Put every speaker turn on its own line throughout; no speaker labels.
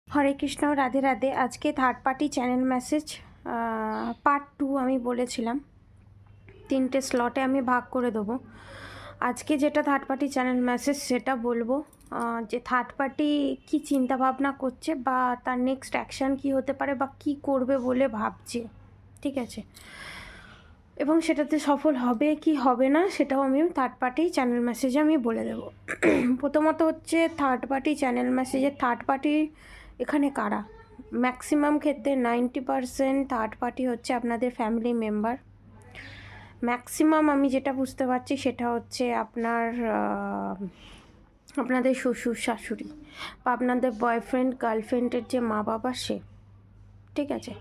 হরে কৃষ্ণ, রাধে রাধে। আজকে third party channel message part 2 আমি বলেছিলাম 3টে স্লটে আমি ভাগ করে দেবো। আজকে যেটা থার্ড পার্টি চ্যানেল মেসেজ সেটা বলবো, যে থার্ড পার্টি কী চিন্তাভাবনা করছে বা তার নেক্সট অ্যাকশান কী হতে পারে বা কী করবে বলে ভাবছে, ঠিক আছে, এবং সেটাতে সফল হবে কি হবে না সেটাও আমি থার্ড পার্টি চ্যানেল মেসেজে আমি বলে দেবো। প্রথমত হচ্ছে থার্ড পার্টি চ্যানেল মেসেজে থার্ড পার্টি এখানে কারা, ম্যাক্সিমাম ক্ষেত্রে 90% থার্ড পার্টি হচ্ছে আপনাদের ফ্যামিলি মেম্বার। ম্যাক্সিমাম আমি যেটা বুঝতে পারছি সেটা হচ্ছে আপনাদের শ্বশুর শাশুড়ি বা আপনাদের বয়ফ্রেন্ড গার্লফ্রেন্ডের যে মা বাবা, সে, ঠিক আছে।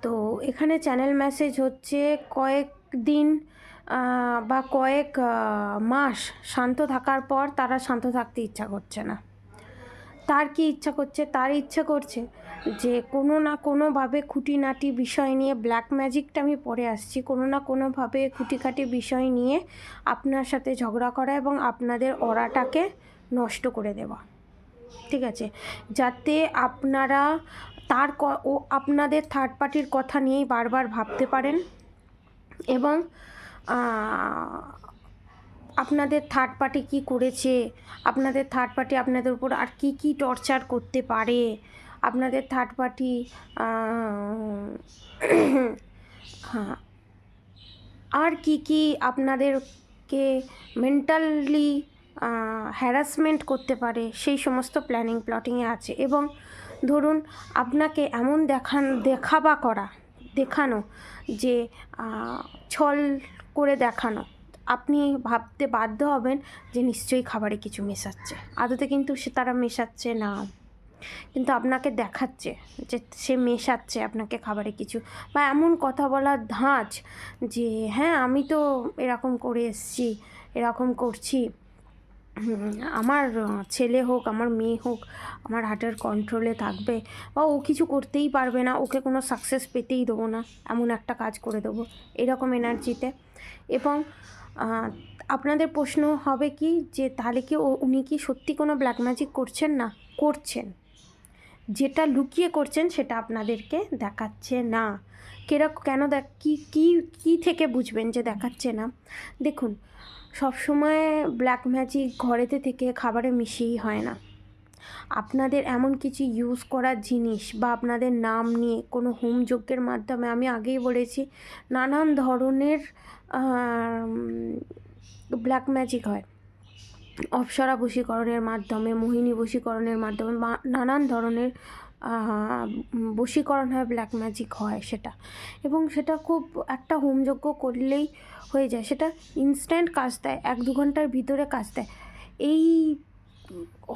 তো এখানে চ্যানেল মেসেজ হচ্ছে কয়েক দিন বা কয়েক মাস শান্ত থাকার পর তারা শান্ত থাকতে ইচ্ছা করছে না। তার কি ইচ্ছা করছে? তার ইচ্ছা করছে যে কোনো না কোনোভাবে খুঁটিনাটি বিষয় নিয়ে, ব্ল্যাক ম্যাজিকটা আমি পরে আসছি, কোনো না কোনোভাবে খুঁটিখাটি বিষয় নিয়ে আপনার সাথে ঝগড়া করা এবং আপনাদের অরাটাকে নষ্ট করে দেওয়া, ঠিক আছে, যাতে আপনারা আপনাদের থার্ড পার্টির কথা নিয়েই বারবার ভাবতে পারেন এবং আপনাদের থার্ড পার্টি কী করেছে, আপনাদের থার্ড পার্টি আপনাদের উপর আর কি কি টর্চার করতে পারে, আপনাদের থার্ড পার্টি হ্যাঁ আর কি আপনাদেরকে মেন্টালি হ্যারাসমেন্ট করতে পারে, সেই সমস্ত প্ল্যানিং প্লটিংয়ে আছে। এবং ধরুন আপনাকে এমন দেখানো যে ছল করে দেখানো, আপনি ভাবতে বাধ্য হবেন যে নিশ্চয়ই খাবারে কিছু মেশাচ্ছে, আদতে কিন্তু তারা মেশাচ্ছে না, কিন্তু আপনাকে দেখাচ্ছে যে সে মেশাচ্ছে আপনাকে খাবারে কিছু, বা এমন কথা বলার ধাঁচ যে হ্যাঁ আমি তো এরকম করে এসছি, এরকম করছি, আমার ছেলে হোক আমার মেয়ে হোক আমার হার্টের কন্ট্রোলে থাকবে, বা ও কিছু করতেই পারবে না, ওকে কোনো সাকসেস পেতেই দেবো না, এমন একটা কাজ করে দেবো, এরকম এনার্জিতে। এবং আপনাদের প্রশ্ন হবে কি যে তাহলে কি উনি কি সত্যি কোনো ব্ল্যাক ম্যাজিক করছেন? না, করছেন, যেটা লুকিয়ে করছেন সেটা আপনাদেরকে দেখাচ্ছে না। কেন কি থেকে বুঝবেন যে দেখাচ্ছে না? দেখুন, সবসময় ব্ল্যাক ম্যাজিক ঘরেতে থেকে খাবারে মিশিয়েই হয় না। আপনাদের এমন কিছু ইউজ করার জিনিস বা আপনাদের নাম নিয়ে কোনো হোম যজ্ঞের মাধ্যমে, আমি আগেই বলেছি, নানান ধরনের ব্ল্যাক ম্যাজিক হয়। অপ্সরা বশীকরণের মাধ্যমে, মোহিনী বশীকরণের মাধ্যমে, নানান ধরনের বশীকরণ হয়, ব্ল্যাক ম্যাজিক হয় সেটা। এবং সেটা খুব একটা হোমযজ্ঞ করলেই হয়ে যায়, সেটা ইনস্ট্যান্ট কাজ দেয়, 1-2 ঘন্টার ভিতরে কাজ দেয় এই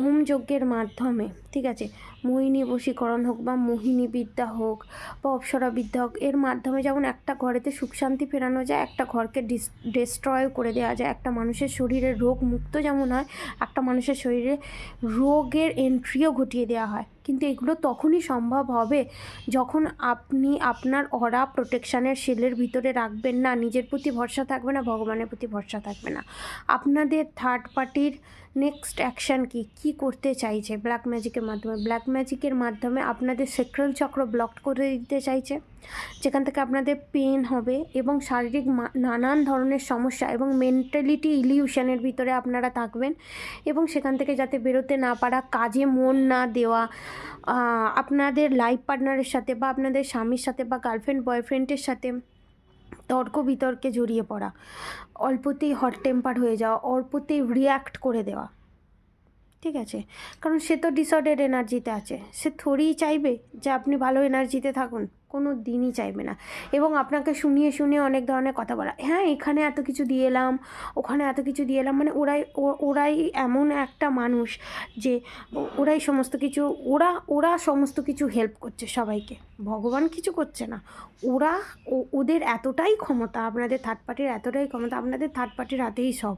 হোমযজ্ঞের মাধ্যমে, ঠিক আছে। মোহিনী বশীকরণ হোক বা মোহিনী বিদ্যা হোক বা অপ্সরা বিদ্যা হোক, এর মাধ্যমে যেমন একটা ঘরেতে সুখ শান্তি ফেরানো যায়, একটা ঘরকে ডিস্ট্রয় করে দেওয়া যায়, একটা মানুষের শরীরে রোগ মুক্ত যেমন হয়, একটা মানুষের শরীরে রোগের এন্ট্রিও ঘটিয়ে দেওয়া হয়। কিন্তু এগুলো তখনই সম্ভব হবে যখন আপনি আপনার অরা প্রোটেকশানের শেলের ভিতরে রাখবেন না, নিজের প্রতি ভরসা থাকবে না, ভগবানের প্রতি ভরসা থাকবে না। আপনাদের থার্ড পার্টির নেক্সট অ্যাকশান কী করতে চাইছে ব্ল্যাক ম্যাজিকের মাধ্যমে? ব্ল্যাক ম্যাজিকের মাধ্যমে আপনাদের সেক্রাল চক্র ব্লক করে দিতে চাইছে, যেখান থেকে আপনাদের পেন হবে এবং শারীরিক নানান ধরনের সমস্যা এবং মেন্টালিটি ইলিউশনের ভিতরে আপনারা থাকবেন, এবং সেখান থেকে যাতে বেরোতে না পারা, কাজে মন না দেওয়া, আপনাদের লাইফ পার্টনারের সাথে বা আপনাদের স্বামীর সাথে বা গার্লফ্রেন্ড বয়ফ্রেন্ডের সাথে তর্ক বিতর্কে জড়িয়ে পড়া, অল্পতেই হট টেম্পার হয়ে যাওয়া, অল্পতেই রিয়্যাক্ট করে দেওয়া, ঠিক আছে। কারণ সে তো ডিসঅর্ডার এনার্জিতে আছে, সে থোড়িই চাইবে যে আপনি ভালো এনার্জিতে থাকুন, কোনো দিনই চাইবে না। এবং আপনাকে শুনিয়ে শুনিয়ে অনেক ধরনের কথা বলা, হ্যাঁ এখানে এত কিছু দিয়ে এলাম, ওখানে এত কিছু দিয়ে এলাম, মানে ওরাই এমন একটা মানুষ যে ওরাই সমস্ত কিছু, ওরা সমস্ত কিছু হেল্প করছে সবাইকে, ভগবান কিছু করছে না। ওদের এতটাই ক্ষমতা, আপনাদের থার্ড পার্টির এতটাই ক্ষমতা, আপনাদের থার্ড পার্টির হাতেই সব।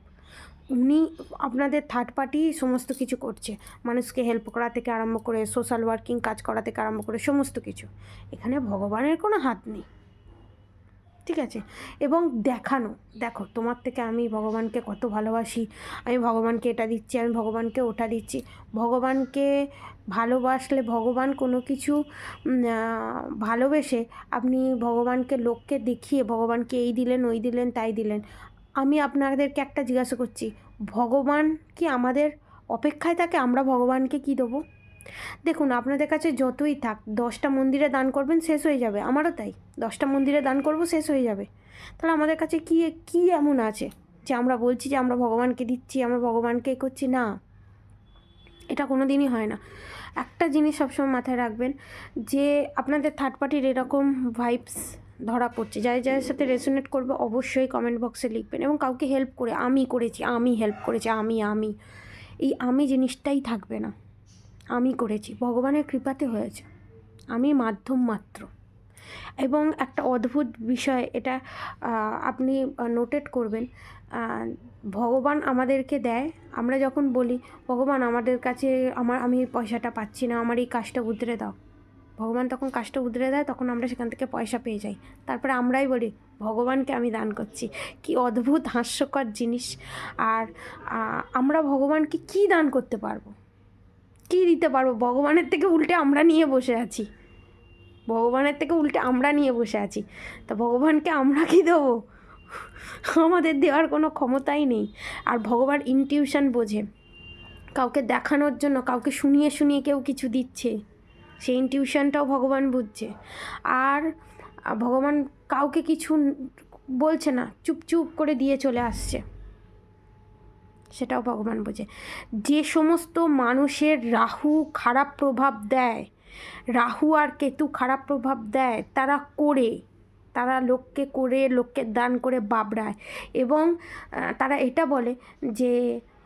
আপনাদের থার্ড পার্টি সমস্ত কিছু করছে, মানুষকে হেল্প করা থেকে আরম্ভ করে সোশ্যাল ওয়ার্কিং কাজ করা থেকে আরম্ভ করে সমস্ত কিছু, এখানে ভগবানের কোনো হাত নেই, ঠিক আছে? এবং দেখানো, দেখো তোমার থেকে আমি ভগবানকে কত ভালোবাসি, আমি ভগবানকে এটা দিচ্ছি, আমি ভগবানকে ওটা দিচ্ছি। ভগবানকে ভালোবাসলে ভগবান কোনো কিছু ভালোবেসে আপনি ভগবানকে লোককে দেখিয়ে ভগবানকে এই দিলেন, ওই দিলেন, তাই দিলেন। আমি আপনাদেরকে একটা জিজ্ঞাসা করছি, ভগবান কি আমাদের অপেক্ষায় থাকে আমরা ভগবানকে কী দেবো? দেখুন, আপনাদের কাছে যতই থাক, 10টা মন্দিরে দান করবেন, শেষ হয়ে যাবে। আমারও তাই, 10টা মন্দিরে দান করব, শেষ হয়ে যাবে। তাহলে আমাদের কাছে কী এমন আছে যে আমরা বলছি যে আমরা ভগবানকে দিচ্ছি, আমরা ভগবানকে করছি? না, এটা কোনো দিনই হয় না। একটা জিনিস সবসময় মাথায় রাখবেন যে আপনাদের থার্ড পার্টির এরকম ভাইবস ধরা পড়ছে, যার সাথে রেসোনেট করবে অবশ্যই কমেন্ট বক্সে লিখবেন। এবং কাউকে হেল্প করে আমি করেছি, আমি হেল্প করেছি, আমি এই আমি জিনিসটাই থাকবে না। আমি করেছি, ভগবানের কৃপাতে হয়েছে, আমি মাধ্যম মাত্র। এবং একটা অদ্ভুত বিষয়, এটা আপনি নোটেট করবেন, ভগবান আমাদেরকে দেয়, আমরা যখন বলি ভগবান আমাদের কাছে আমি এই পয়সাটা পাচ্ছি না, আমার এই কাজটা উদ্রে দাও, ভগবান তখন কাজটা উদ্রে দেয়, তখন আমরা সেখান থেকে পয়সা পেয়ে যাই। তারপরে আমরাই বলি ভগবানকে আমি দান করছি। কি অদ্ভুত হাস্যকর জিনিস। আর আমরা ভগবানকে কী দান করতে পারবো, কী দিতে পারবো? ভগবানের থেকে উল্টে আমরা নিয়ে বসে আছি, ভগবানের থেকে উল্টে আমরা নিয়ে বসে আছি। তা ভগবানকে আমরা কী দেবো? আমাদের দেওয়ার কোনো ক্ষমতাই নেই। আর ভগবান ইনটিউশন বোঝে, কাউকে দেখানোর জন্য, কাউকে শুনিয়ে কেউ কিছু দিচ্ছে, সেই ইনটিউশনটাও ভগবান বুঝছে। আর ভগবান কাউকে কিছু বলছে না, চুপ করে দিয়ে চলে আসছে, সেটাও ভগবান বোঝে। যে সমস্ত মানুষের রাহু খারাপ প্রভাব দেয়, রাহু আর কেতু খারাপ প্রভাব দেয়, তারা লোককে দান করে বাবড়ায়। এবং তারা এটা বলে যে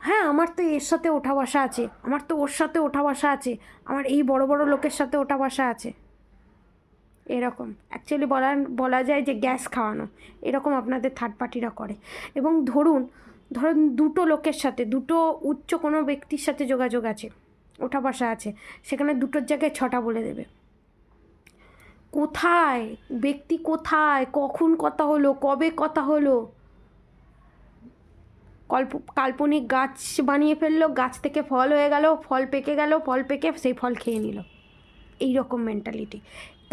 হ্যাঁ, আমার তো এর সাথে ওঠা বসা আছে, আমার তো ওর সাথে ওঠা বসা আছে, আমার এই বড় বড় লোকের সাথে ওঠা বসা আছে। এরকম অ্যাকচুয়ালি বলা যায় যে গ্যাস খাওয়ানো, এরকম আপনাদের থার্ড পার্টিরা করে। এবং ধরুন দুটো লোকের সাথে, দুটো উচ্চ কোনো ব্যক্তির সাথে যোগাযোগ আছে, ওঠা বসা আছে, সেখানে দুটোর জায়গায় 6টা বলে দেবে। কোথায় ব্যক্তি, কোথায় কখন কথা হলো, কবে কথা হলো, কাল্পনিক গাছ বানিয়ে ফেললো, গাছ থেকে ফল হয়ে গেল, ফল পেকে গেল, ফল পেকে সেই ফল খেয়ে নিল, এই রকম মেন্টালিটি।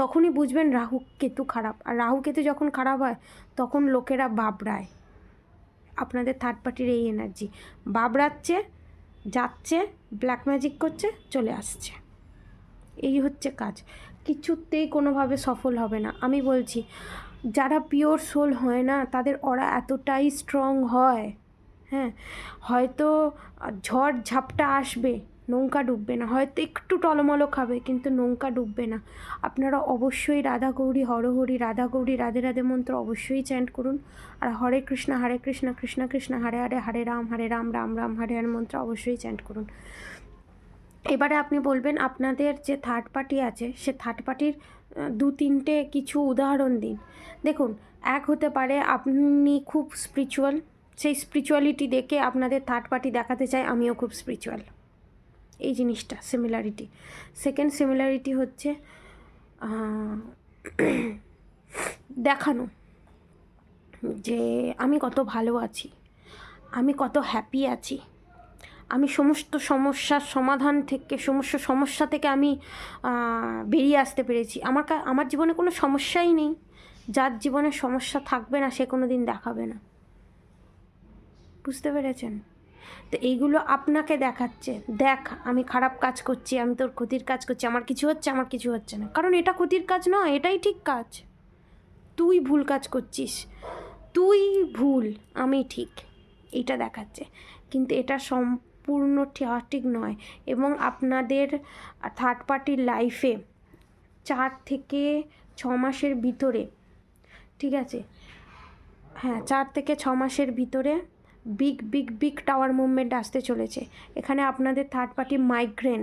তখনই বুঝবেন রাহু কেতু খারাপ। আর রাহু কেতু যখন খারাপ হয় তখন লোকেরা বাবড়ায়। আপনাদের থার্ড পার্টির এই এনার্জি বাবড়াচ্ছে, যাচ্ছে, ব্ল্যাক ম্যাজিক করছে, চলে আসছে, এই হচ্ছে কাজ। কিছুতেই কোনোভাবে সফল হবে না। আমি বলছি, যারা পিওর সোল হয় না, তাদের অরা এতটাই স্ট্রং হয়, হ্যাঁ, হয়তো ঝড় ঝাপটা আসবে, নৌকা ডুববে না, হয়তো একটু টলমলো খাবে, কিন্তু নৌকা ডুববে না। আপনারা অবশ্যই রাধা গৌরী হরহরি, রাধা গৌরী রাধে রাধে মন্ত্র অবশ্যই চ্যান্ট করুন। আর হরে কৃষ্ণ কৃষ্ণ কৃষ্ণ হরে হরে, হরে রাম রাম রাম হরে হরে মন্ত্র অবশ্যই চ্যান্ট করুন। এবারে আপনি বলবেন আপনাদের যে থার্ড পার্টি আছে, সে থার্ড পার্টির 2-3টে কিছু উদাহরণ দিন। দেখুন, এক হতে পারে আপনি খুব স্পিরিচুয়াল, সেই স্পিরিচুয়ালিটি দেখে আপনাদের থার্ড পার্টি দেখাতে চায় আমিও খুব স্পিরিচুয়াল, এই জিনিসটা সিমিলারিটি। সেকেন্ড সিমিলারিটি হচ্ছে দেখানো যে আমি কত ভালো আছি, আমি কত হ্যাপি আছি, আমি সমস্ত সমস্যার সমাধান থেকে, সমস্যা থেকে আমি বেরিয়ে আসতে পেরেছি, আমার জীবনে কোনো সমস্যাই নেই। যার জীবনে সমস্যা থাকবে না সে কোনো দিন দেখাবে না, বুঝতে পেরেছেন? তো এইগুলো আপনাকে দেখাচ্ছে, দেখ আমি খারাপ কাজ করছি, আমি তোর ক্ষতির কাজ করছি, আমার কিছু হচ্ছে না, কারণ এটা ক্ষতির কাজ নয়, এটাই ঠিক কাজ। তুই ভুল কাজ করছিস, তুই ভুল, আমি ঠিক, এইটা দেখাচ্ছে। কিন্তু এটা সম্পূর্ণ ঠিক নয়। এবং আপনাদের থার্ড পার্টির লাইফে 4 থেকে 6 মাসের ভিতরে, ঠিক আছে, হ্যাঁ 4 থেকে 6 মাসের ভিতরে বিগ টাওয়ার মুভমেন্ট আসতে চলেছে। এখানে আপনাদের থার্ড পার্টি মাইগ্রেন,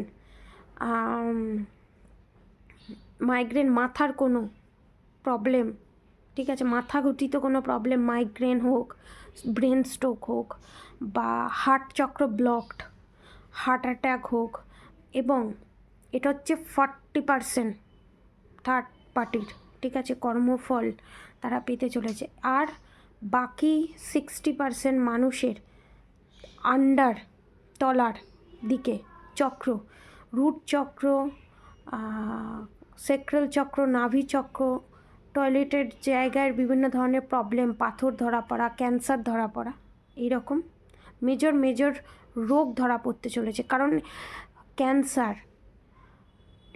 মাথার কোনো প্রবলেম, ঠিক আছে, মাথা ঘটিত কোনো প্রবলেম, মাইগ্রেন হোক, ব্রেন স্ট্রোক হোক, বা হার্ট চক্র ব্লকড, হার্ট অ্যাটাক হোক, এবং এটা হচ্ছে 40% থার্ড পার্টির, ঠিক আছে, কর্মফল তারা পেতে চলেছে। আর বাকি 60% মানুষের আন্ডার তলার দিকে চক্র, রুট চক্র, সেক্রাল চক্র, নাভি চক্র, টয়লেটের জায়গায় বিভিন্ন ধরনের প্রবলেম, পাথর ধরা পড়া, ক্যান্সার ধরা পড়া, এইরকম মেজর রোগ ধরা পড়তে চলেছে। কারণ ক্যান্সার,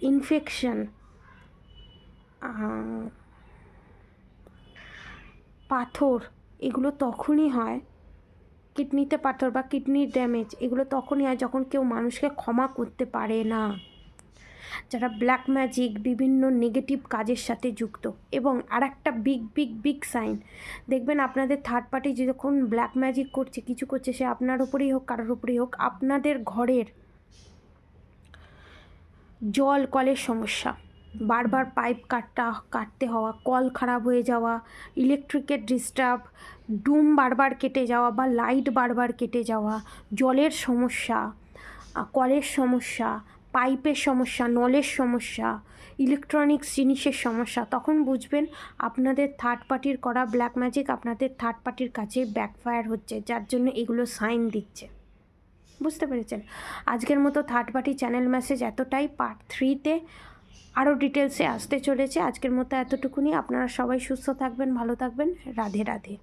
ইনফেকশন, পাথর, এগুলো তখনই হয়, কিডনিতে পাথর বা কিডনির ড্যামেজ, এগুলো তখনই হয় যখন কেউ মানুষকে ক্ষমা করতে পারে না, যারা ব্ল্যাক ম্যাজিক, বিভিন্ন নেগেটিভ কাজের সাথে যুক্ত। এবং আর একটা বিগ সাইন দেখবেন, আপনাদের থার্ড পার্টি যখন ব্ল্যাক ম্যাজিক করছে, কিছু করছে, সে আপনার ওপরেই হোক, কারোর ওপরেই হোক, আপনাদের ঘরের জল কলের সমস্যা, বারবার পাইপ কাটতে হওয়া, কল খারাপ হয়ে যাওয়া, ইলেকট্রিকের ডিস্টার্ব, ডুম বারবার কেটে যাওয়া বা লাইট বারবার কেটে যাওয়া, জলের সমস্যা, কলের সমস্যা, পাইপের সমস্যা, নলের সমস্যা, ইলেকট্রনিক্স জিনিসের সমস্যা, তখন বুঝবেন আপনাদের থার্ড পার্টির করা ব্ল্যাক ম্যাজিক আপনাদের থার্ড পার্টির কাছে ব্যাকফায়ার হচ্ছে, যার জন্য এগুলো সাইন দিচ্ছে। বুঝতে পেরেছেন? আজকের মতো থার্ড পার্টি চ্যানেল মেসেজ এতটাই। পার্ট 3-তে আরও ডিটেলসে আসতে চলেছে। আজকের মতো এতটুকুনি। আপনারা সবাই সুস্থ থাকবেন, ভালো থাকবেন। রাধে রাধে।